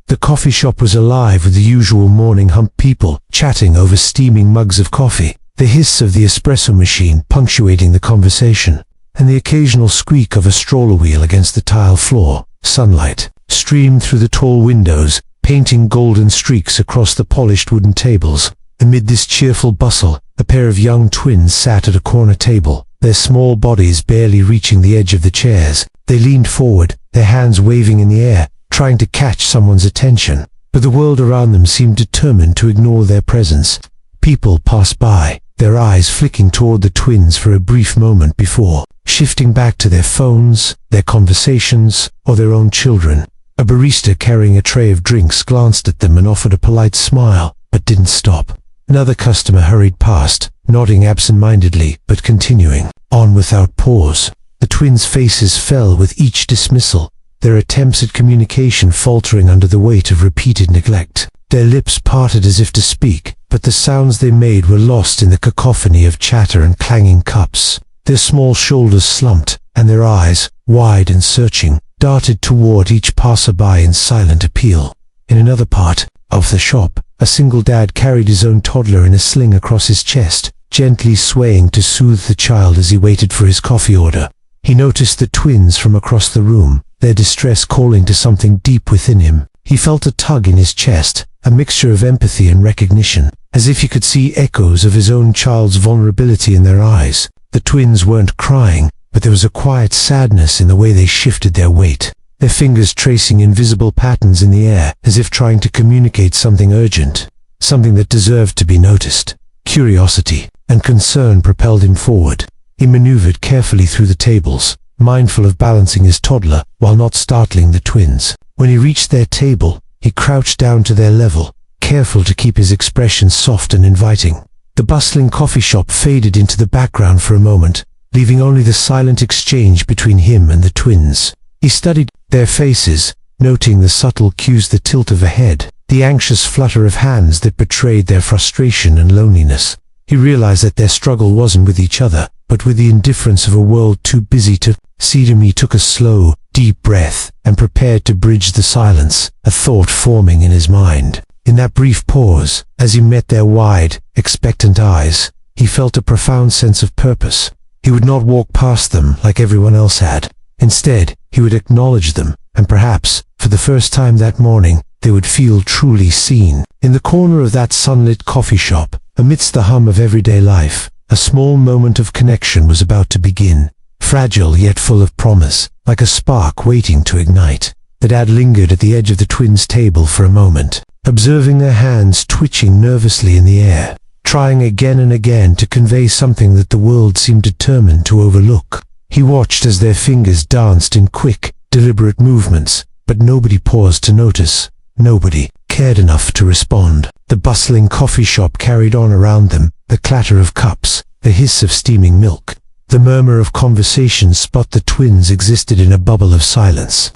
The coffee shop was alive with the usual morning hump people, chatting over steaming mugs of coffee, the hiss of the espresso machine punctuating the conversation, and the occasional squeak of a stroller wheel against the tile floor. Sunlight streamed through the tall windows, painting golden streaks across the polished wooden tables. Amid this cheerful bustle, a pair of young twins sat at a corner table, their small bodies barely reaching the edge of the chairs. They leaned forward, their hands waving in the air, trying to catch someone's attention, but the world around them seemed determined to ignore their presence. People passed by, their eyes flicking toward the twins for a brief moment before shifting back to their phones, their conversations, or their own children. A barista carrying a tray of drinks glanced at them and offered a polite smile, but didn't stop. Another customer hurried past, nodding absent-mindedly, but continuing on without pause. The twins' faces fell with each dismissal, their attempts at communication faltering under the weight of repeated neglect. Their lips parted as if to speak, but the sounds they made were lost in the cacophony of chatter and clanging cups. Their small shoulders slumped, and their eyes, wide and searching, darted toward each passerby in silent appeal. In another part of the shop, a single dad carried his own toddler in a sling across his chest, gently swaying to soothe the child as he waited for his coffee order. He noticed the twins from across the room, their distress calling to something deep within him. He felt a tug in his chest, a mixture of empathy and recognition, as if he could see echoes of his own child's vulnerability in their eyes. The twins weren't crying, but there was a quiet sadness in the way they shifted their weight, their fingers tracing invisible patterns in the air, as if trying to communicate something urgent, something that deserved to be noticed. Curiosity and concern propelled him forward. He maneuvered carefully through the tables, mindful of balancing his toddler while not startling the twins. When he reached their table, he crouched down to their level, careful to keep his expression soft and inviting. The bustling coffee shop faded into the background for a moment, leaving only the silent exchange between him and the twins. He studied their faces, noting the subtle cues, the tilt of a head, the anxious flutter of hands that betrayed their frustration and loneliness. He realized that their struggle wasn't with each other, but with the indifference of a world too busy to see them. He took a slow, deep breath and prepared to bridge the silence, a thought forming in his mind. In that brief pause, as he met their wide, expectant eyes, he felt a profound sense of purpose. He would not walk past them like everyone else had. Instead, he would acknowledge them, and perhaps, for the first time that morning, they would feel truly seen. In the corner of that sunlit coffee shop, amidst the hum of everyday life, a small moment of connection was about to begin, fragile yet full of promise, like a spark waiting to ignite. The dad lingered at the edge of the twins' table for a moment, observing their hands twitching nervously in the air, trying again and again to convey something that the world seemed determined to overlook. He watched as their fingers danced in quick, deliberate movements, but nobody paused to notice. Nobody cared enough to respond. The bustling coffee shop carried on around them, the clatter of cups, the hiss of steaming milk, the murmur of conversations. But the twins existed in a bubble of silence,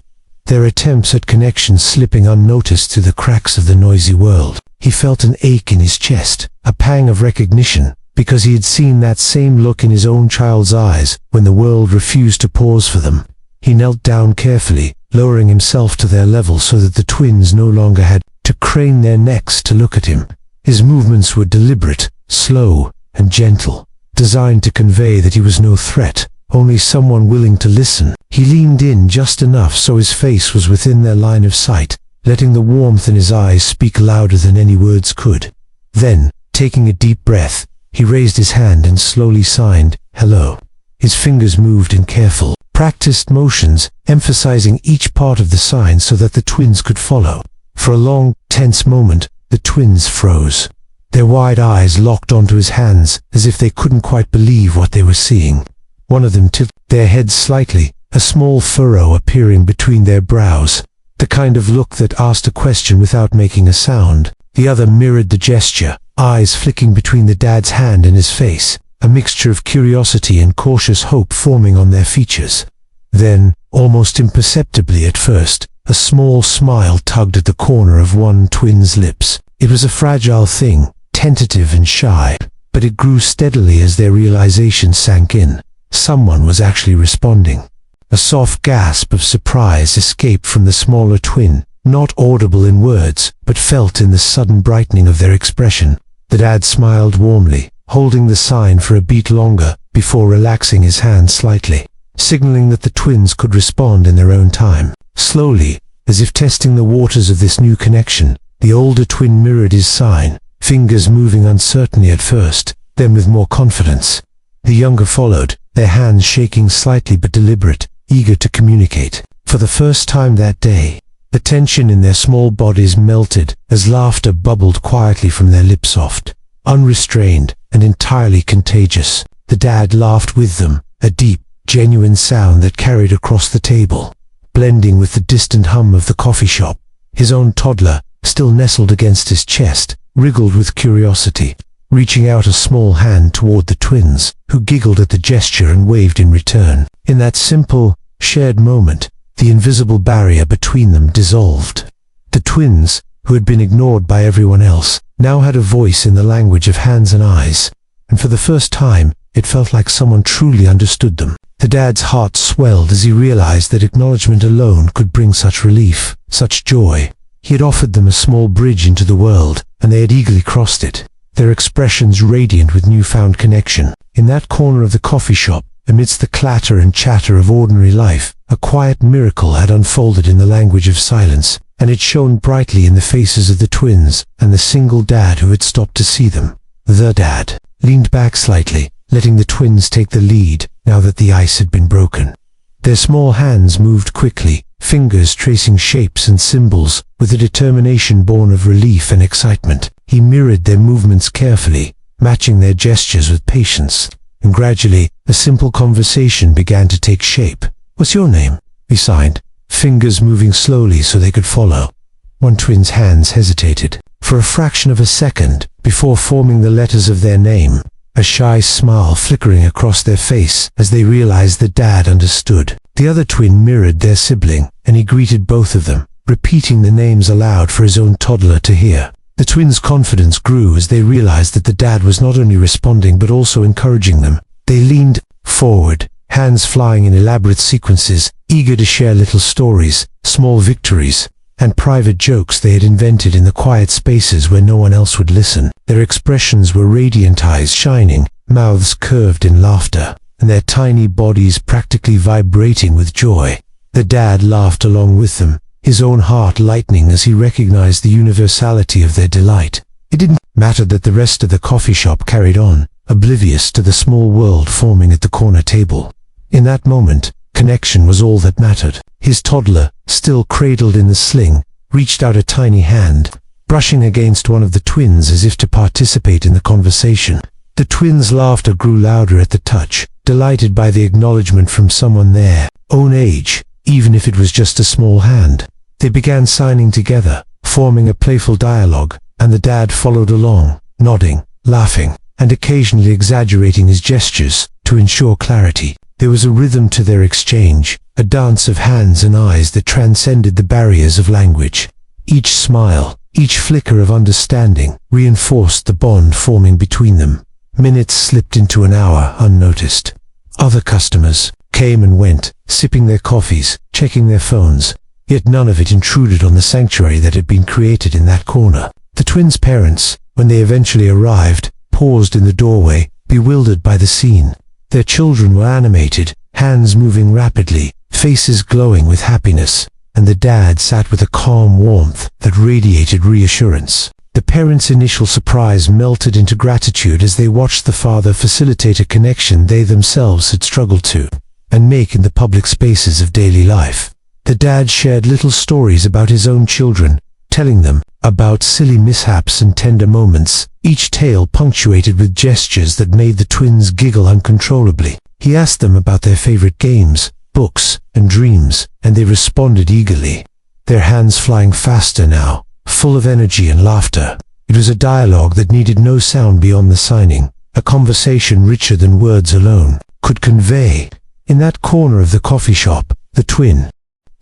their attempts at connection slipping unnoticed through the cracks of the noisy world. He felt an ache in his chest, a pang of recognition, because he had seen that same look in his own child's eyes when the world refused to pause for them. He knelt down carefully, lowering himself to their level so that the twins no longer had to crane their necks to look at him. His movements were deliberate, slow, and gentle, designed to convey that he was no threat, only someone willing to listen. He leaned in just enough so his face was within their line of sight, letting the warmth in his eyes speak louder than any words could. Then, taking a deep breath, he raised his hand and slowly signed, "Hello." His fingers moved in careful, practiced motions, emphasizing each part of the sign so that the twins could follow. For a long, tense moment, the twins froze. Their wide eyes locked onto his hands as if they couldn't quite believe what they were seeing. One of them tilted their heads slightly, a small furrow appearing between their brows, the kind of look that asked a question without making a sound. The other mirrored the gesture, eyes flicking between the dad's hand and his face, a mixture of curiosity and cautious hope forming on their features. Then, almost imperceptibly at first, a small smile tugged at the corner of one twin's lips. It was a fragile thing, tentative and shy, but it grew steadily as their realization sank in. Someone was actually responding. A soft gasp of surprise escaped from the smaller twin, not audible in words, but felt in the sudden brightening of their expression. The dad smiled warmly, holding the sign for a beat longer before relaxing his hand slightly, signaling that the twins could respond in their own time. Slowly, as if testing the waters of this new connection, the older twin mirrored his sign, fingers moving uncertainly at first, then with more confidence. The younger followed, their hands shaking slightly but deliberate, eager to communicate. For the first time that day, the tension in their small bodies melted as laughter bubbled quietly from their lips, soft, unrestrained, and entirely contagious. The dad laughed with them, a deep, genuine sound that carried across the table, blending with the distant hum of the coffee shop. His own toddler, still nestled against his chest, wriggled with curiosity, reaching out a small hand toward the twins, who giggled at the gesture and waved in return. In that simple, shared moment, the invisible barrier between them dissolved. The twins, who had been ignored by everyone else, now had a voice in the language of hands and eyes, and for the first time, it felt like someone truly understood them. The dad's heart swelled as he realized that acknowledgement alone could bring such relief, such joy. He had offered them a small bridge into the world, and they had eagerly crossed it, their expressions radiant with newfound connection. In that corner of the coffee shop, amidst the clatter and chatter of ordinary life, a quiet miracle had unfolded in the language of silence, and it shone brightly in the faces of the twins and the single dad who had stopped to see them. The dad leaned back slightly, letting the twins take the lead now that the ice had been broken. Their small hands moved quickly, fingers tracing shapes and symbols with a determination born of relief and excitement. He mirrored their movements carefully, matching their gestures with patience, and gradually a simple conversation began to take shape. "What's your name?" he signed, fingers moving slowly so they could follow. One twin's hands hesitated for a fraction of a second before forming the letters of their name, a shy smile flickering across their face as they realized that Dad understood. The other twin mirrored their sibling, and he greeted both of them, repeating the names aloud for his own toddler to hear. The twins' confidence grew as they realized that the dad was not only responding but also encouraging them. They leaned forward, hands flying in elaborate sequences, eager to share little stories, small victories, and private jokes they had invented in the quiet spaces where no one else would listen. Their expressions were radiant, eyes shining, mouths curved in laughter, and their tiny bodies practically vibrating with joy. The dad laughed along with them, his own heart lightening as he recognized the universality of their delight. It didn't matter that the rest of the coffee shop carried on, oblivious to the small world forming at the corner table. In that moment, connection was all that mattered. His toddler, still cradled in the sling, reached out a tiny hand, brushing against one of the twins as if to participate in the conversation. The twins' laughter grew louder at the touch, delighted by the acknowledgement from someone their own age, even if it was just a small hand. They began signing together, forming a playful dialogue, and the dad followed along, nodding, laughing, and occasionally exaggerating his gestures to ensure clarity. There was a rhythm to their exchange, a dance of hands and eyes that transcended the barriers of language. Each smile, each flicker of understanding, reinforced the bond forming between them. Minutes slipped into an hour unnoticed. Other customers came and went, sipping their coffees, checking their phones, yet none of it intruded on the sanctuary that had been created in that corner. The twins' parents, when they eventually arrived, paused in the doorway, bewildered by the scene. Their children were animated, hands moving rapidly, faces glowing with happiness, and the dad sat with a calm warmth that radiated reassurance. The parents' initial surprise melted into gratitude as they watched the father facilitate a connection they themselves had struggled to and make in the public spaces of daily life. The dad shared little stories about his own children, telling them about silly mishaps and tender moments, each tale punctuated with gestures that made the twins giggle uncontrollably. He asked them about their favorite games, books, and dreams, and they responded eagerly, their hands flying faster now, full of energy and laughter. It was a dialogue that needed no sound beyond the signing, a conversation richer than words alone could convey. In that corner of the coffee shop, the twin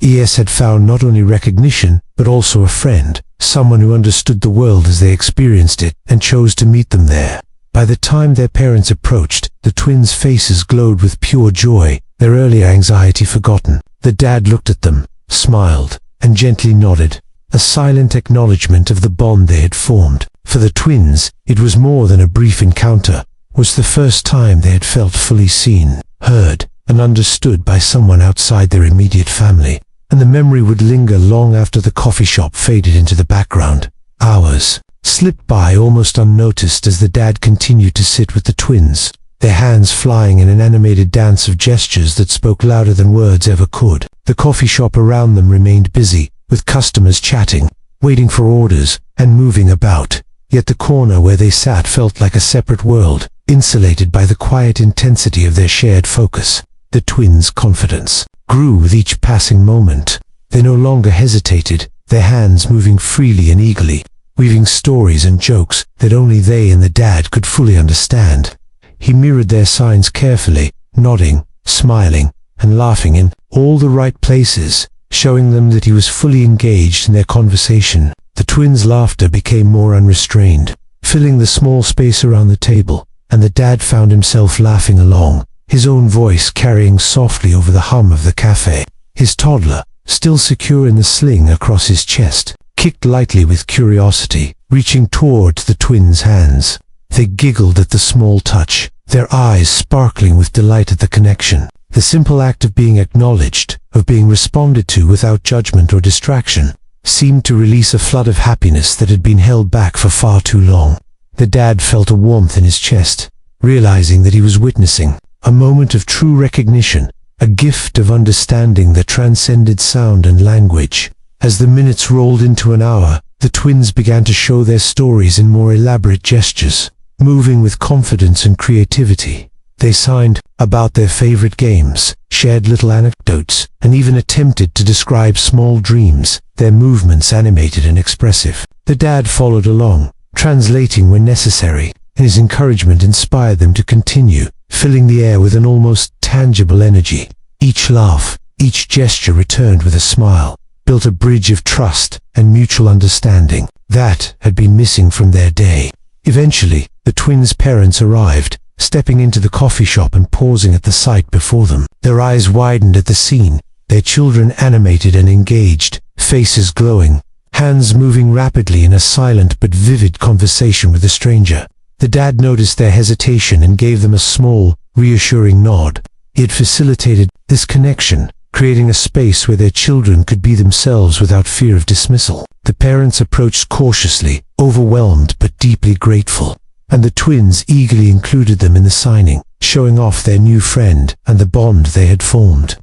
ES had found not only recognition, but also a friend, someone who understood the world as they experienced it and chose to meet them there. By the time their parents approached, the twins' faces glowed with pure joy, their earlier anxiety forgotten. The dad looked at them, smiled, and gently nodded, a silent acknowledgement of the bond they had formed. For the twins, it was more than a brief encounter, was the first time they had felt fully seen, heard, and understood by someone outside their immediate family, and the memory would linger long after the coffee shop faded into the background. Hours slipped by almost unnoticed as the dad continued to sit with the twins, their hands flying in an animated dance of gestures that spoke louder than words ever could. The coffee shop around them remained busy, with customers chatting, waiting for orders, and moving about. Yet the corner where they sat felt like a separate world, insulated by the quiet intensity of their shared focus. The twins' confidence grew with each passing moment. They no longer hesitated, their hands moving freely and eagerly, weaving stories and jokes that only they and the dad could fully understand. He mirrored their signs carefully, nodding, smiling, and laughing in all the right places, showing them that he was fully engaged in their conversation. The twins' laughter became more unrestrained, filling the small space around the table, and the dad found himself laughing along, his own voice carrying softly over the hum of the cafe. His toddler, still secure in the sling across his chest, kicked lightly with curiosity, reaching towards the twins' hands. They giggled at the small touch, their eyes sparkling with delight at the connection. The simple act of being acknowledged, of being responded to without judgment or distraction, seemed to release a flood of happiness that had been held back for far too long. The dad felt a warmth in his chest, realizing that he was witnessing a moment of true recognition, a gift of understanding that transcended sound and language. As the minutes rolled into an hour, the twins began to show their stories in more elaborate gestures, moving with confidence and creativity. They signed about their favorite games, shared little anecdotes, and even attempted to describe small dreams, their movements animated and expressive. The dad followed along, translating when necessary, and his encouragement inspired them to continue, filling the air with an almost tangible energy. Each laugh, each gesture returned with a smile, built a bridge of trust and mutual understanding that had been missing from their day. Eventually, the twins' parents arrived, stepping into the coffee shop and pausing at the sight before them. Their eyes widened at the scene, their children animated and engaged, faces glowing, hands moving rapidly in a silent but vivid conversation with a stranger. The dad noticed their hesitation and gave them a small, reassuring nod. He had facilitated this connection, creating a space where their children could be themselves without fear of dismissal. The parents approached cautiously, overwhelmed but deeply grateful, and the twins eagerly included them in the signing, showing off their new friend and the bond they had formed.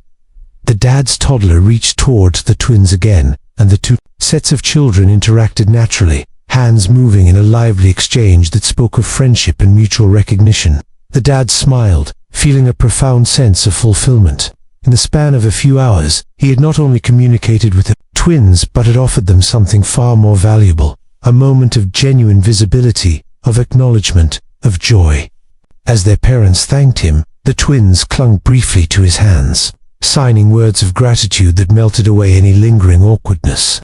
The dad's toddler reached towards the twins again, and the two sets of children interacted naturally, hands moving in a lively exchange that spoke of friendship and mutual recognition. The dad smiled, feeling a profound sense of fulfillment. In the span of a few hours, he had not only communicated with the twins but had offered them something far more valuable, a moment of genuine visibility, of acknowledgement, of joy. As their parents thanked him, the twins clung briefly to his hands, signing words of gratitude that melted away any lingering awkwardness.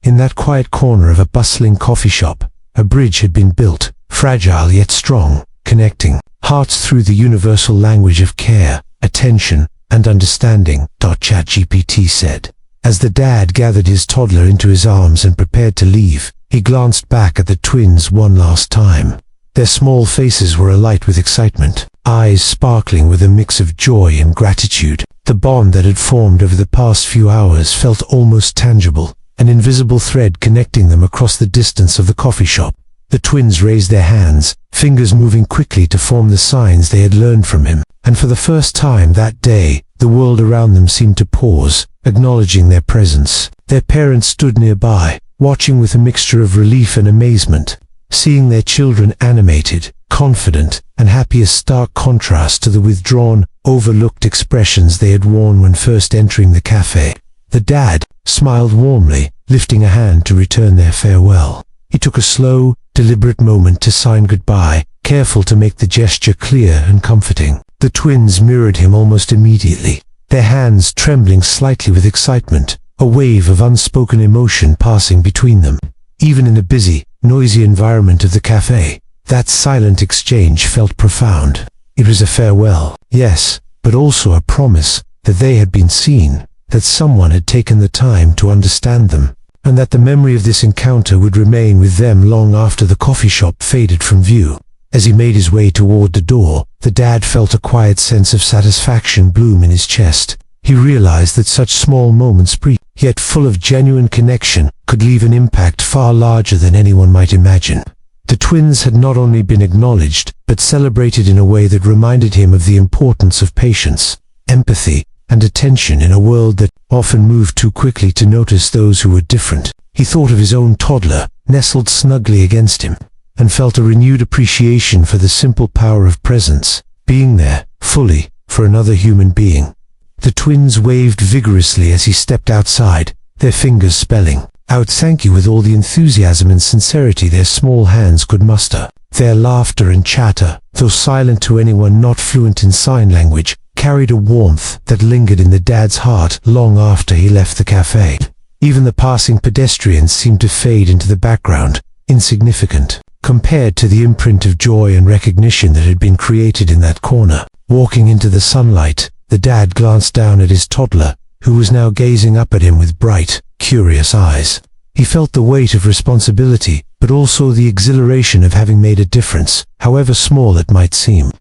In that quiet corner of a bustling coffee shop, a bridge had been built, fragile yet strong, connecting hearts through the universal language of care, attention, and understanding, ChatGPT said. As the dad gathered his toddler into his arms and prepared to leave, he glanced back at the twins one last time. Their small faces were alight with excitement, eyes sparkling with a mix of joy and gratitude. The bond that had formed over the past few hours felt almost tangible, an invisible thread connecting them across the distance of the coffee shop. The twins raised their hands, fingers moving quickly to form the signs they had learned from him, and for the first time that day, the world around them seemed to pause, acknowledging their presence. Their parents stood nearby, watching with a mixture of relief and amazement, seeing their children animated, confident, and happy, a stark contrast to the withdrawn, overlooked expressions they had worn when first entering the cafe. The dad smiled warmly, lifting a hand to return their farewell. He took a slow, deliberate moment to sign goodbye, careful to make the gesture clear and comforting. The twins mirrored him almost immediately, their hands trembling slightly with excitement, a wave of unspoken emotion passing between them. Even in the busy, noisy environment of the cafe, that silent exchange felt profound. It was a farewell, yes, but also a promise that they had been seen, that someone had taken the time to understand them. and that the memory of this encounter would remain with them long after the coffee shop faded from view. As he made his way toward the door, the dad felt a quiet sense of satisfaction bloom in his chest. He realized that such small moments, yet full of genuine connection, could leave an impact far larger than anyone might imagine. The twins had not only been acknowledged, but celebrated in a way that reminded him of the importance of patience, empathy, and attention in a world that often moved too quickly to notice those who were different. He thought of his own toddler, nestled snugly against him, and felt a renewed appreciation for the simple power of presence, being there, fully, for another human being. The twins waved vigorously as he stepped outside, their fingers spelling out thank you with all the enthusiasm and sincerity their small hands could muster. Their laughter and chatter, though silent to anyone not fluent in sign language, carried a warmth that lingered in the dad's heart long after he left the cafe. Even the passing pedestrians seemed to fade into the background, insignificant, compared to the imprint of joy and recognition that had been created in that corner. Walking into the sunlight, the dad glanced down at his toddler, who was now gazing up at him with bright, curious eyes. He felt the weight of responsibility, but also the exhilaration of having made a difference, however small it might seem.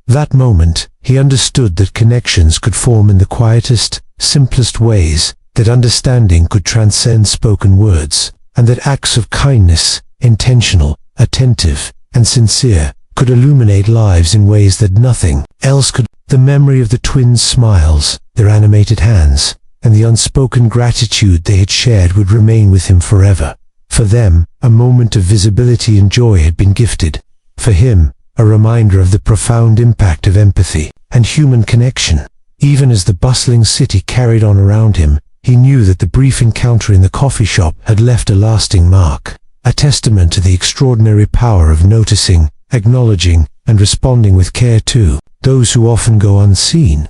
That moment, he understood that connections could form in the quietest, simplest ways, that understanding could transcend spoken words, and that acts of kindness, intentional, attentive, and sincere, could illuminate lives in ways that nothing else could. The memory of the twins' smiles, their animated hands, and the unspoken gratitude they had shared would remain with him forever. For them, a moment of visibility and joy had been gifted. For him, a reminder of the profound impact of empathy and human connection. Even as the bustling city carried on around him, he knew that the brief encounter in the coffee shop had left a lasting mark, a testament to the extraordinary power of noticing, acknowledging, and responding with care to those who often go unseen.